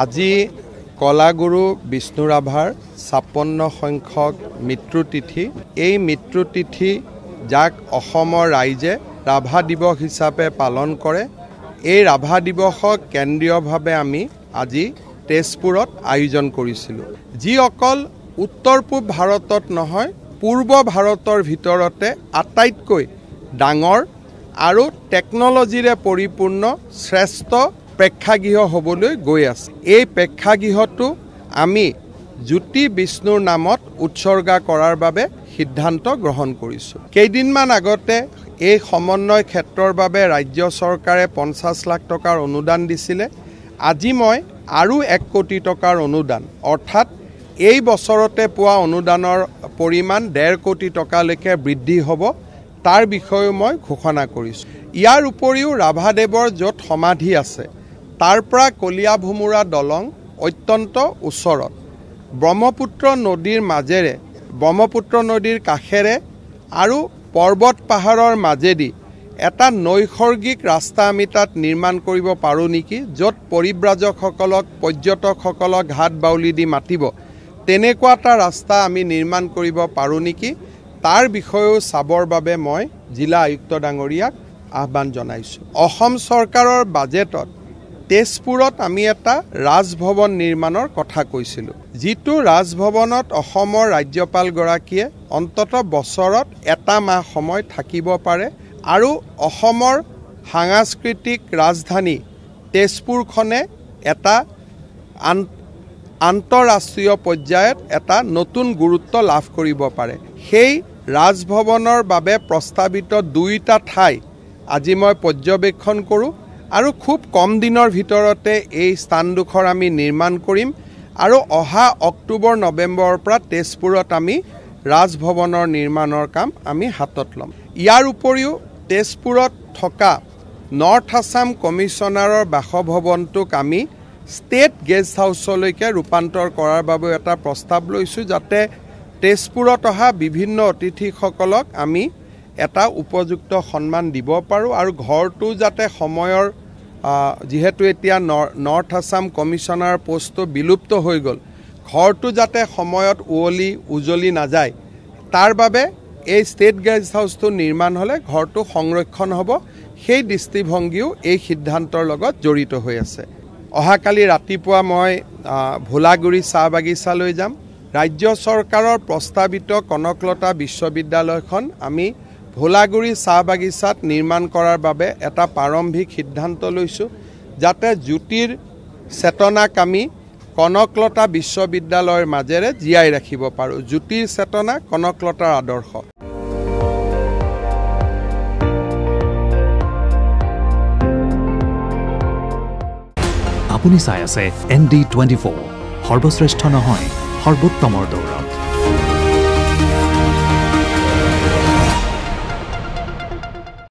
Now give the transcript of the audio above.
আজি কলাগুৰু বিষ্ণু ৰাভাৰ ৫৬ সংখ্যক মৃত্যুতিথি। এই মৃত্যুতিথি যাক অসমৰ ৰাইজে ৰাভা দিৱস হিচাপে পালন কৰে। এই ৰাভা দিৱসক কেন্দ্ৰীয়ভাৱে আমি আজি তেজপুৰত আয়োজন কৰিছিলোঁ, যি অকল উত্তৰ পূব ভাৰতত নহয়, পূৰ্ব ভাৰতৰ ভিতৰতে আটাইতকৈ ডাঙৰ আৰু টেকনলজিৰে পৰিপূৰ্ণ শ্ৰেষ্ঠ প্ৰেক্ষাগৃহ হ'বলৈ গৈ আছে। এই প্ৰেক্ষাগৃহটো আমি জ্যোতি বিষ্ণুৰ নামত উৎসৰ্গা কৰাৰ বাবে সিদ্ধান্ত গ্ৰহণ কৰিছোঁ। কেইদিনমান আগতে এই সমন্বয় ক্ষেত্ৰৰ বাবে ৰাজ্য চৰকাৰে ৫০ লাখ টকাৰ অনুদান দিছিলে। আজি মই আৰু ১ কোটি টকাৰ অনুদান, অৰ্থাৎ এই বছৰতে পোৱা অনুদানৰ পৰিমাণ ১.৫ কোটি টকালৈকে বৃদ্ধি হ'ব, তাৰ বিষয়েও মই ঘোষণা কৰিছোঁ। ইয়াৰ উপৰিও ৰাভাদেৱৰ য'ত সমাধি আছে তাৰ পৰা কলীয়া ভোমোৰা দলং অত্যন্ত ওচৰত, ব্ৰহ্মপুত্ৰ নদীৰ মাজেৰে, ব্ৰহ্মপুত্ৰ নদীৰ কাষেৰে আৰু পৰ্বত পাহাৰৰ মাজেদি এটা নৈসৰ্গিক ৰাস্তা আমি তাত নিৰ্মাণ কৰিব পাৰোঁ নেকি, য'ত পৰিব্ৰাজকসকলক, পৰ্যটকসকলক ঘাট বাউলি দি মাতিব, তেনেকুৱা এটা ৰাস্তা আমি নিৰ্মাণ কৰিব পাৰোঁ নেকি, তাৰ বিষয়েও চাবৰ বাবে মই জিলা আয়ুক্ত ডাঙৰীয়াক আহ্বান জনাইছোঁ। অসম চৰকাৰৰ বাজেটত তেজপুৰত আমি এটা ৰাজভৱন নিৰ্মাণৰ কথা কৈছিলোঁ, যিটো ৰাজভৱনত অসমৰ ৰাজ্যপালগৰাকীয়ে অন্তত বছৰত ১ মাহ সময় থাকিব পাৰে আৰু অসমৰ সাংস্কৃতিক ৰাজধানী তেজপুৰখনে এটা আন্তঃৰাষ্ট্ৰীয় পৰ্যায়ত এটা নতুন গুৰুত্ব লাভ কৰিব পাৰে। সেই ৰাজভৱনৰ বাবে প্ৰস্তাৱিত ২টা ঠাই আজি মই পৰ্যবেক্ষণ কৰোঁ আৰু খুব কম দিনৰ ভিতৰতে এই স্থানডোখৰ আমি নিৰ্মাণ কৰিম আৰু অহা অক্টোবৰ নৱেম্বৰৰ পৰা তেজপুৰত আমি ৰাজভৱনৰ নিৰ্মাণৰ কাম আমি হাতত ল'ম। ইয়াৰ উপৰিও তেজপুৰত থকা নৰ্থ আছাম কমিশ্যনাৰৰ বাসভৱনটোক আমি ষ্টেট গেষ্ট হাউচলৈকে ৰূপান্তৰ কৰাৰ বাবে এটা প্ৰস্তাৱ লৈছোঁ, যাতে তেজপুৰত অহা বিভিন্ন অতিথিসকলক আমি এটা উপযুক্ত সন্মান দিব পাৰোঁ আৰু ঘৰটো যাতে সময়ৰ, যিহেতু এতিয়া নৰ্থ আছাম কমিশ্যনাৰ পোষ্টটো বিলুপ্ত হৈ গ'ল, ঘৰটো যাতে সময়ত উজলি নাযায়, তাৰ বাবে এই ষ্টেট গেষ্ট হাউচটো নিৰ্মাণ হ'লে ঘৰটো সংৰক্ষণ হ'ব। সেই দৃষ্টিভংগীও এই সিদ্ধান্তৰ লগত জড়িত হৈ আছে। অহাকালি ৰাতিপুৱা মই ভোলাগুৰি চাহ বাগিচালৈ যাম। ৰাজ্য চৰকাৰৰ প্ৰস্তাৱিত কনকলতা বিশ্ববিদ্যালয়খন আমি ভোলাগুৰি চাহ বাগিচাত নিৰ্মাণ কৰাৰ বাবে এটা প্ৰাৰম্ভিক সিদ্ধান্ত লৈছোঁ, যাতে জ্যোতিৰ চেতনাক আমি কনকলতা বিশ্ববিদ্যালয়ৰ মাজেৰে জীয়াই ৰাখিব পাৰোঁ। জ্যোতিৰ চেতনা, কনকলতাৰ আদৰ্শ। আপুনি চাই আছে ND24, সৰ্বশ্ৰেষ্ঠ নহয়, সৰ্বোত্তমৰ দৌৰ।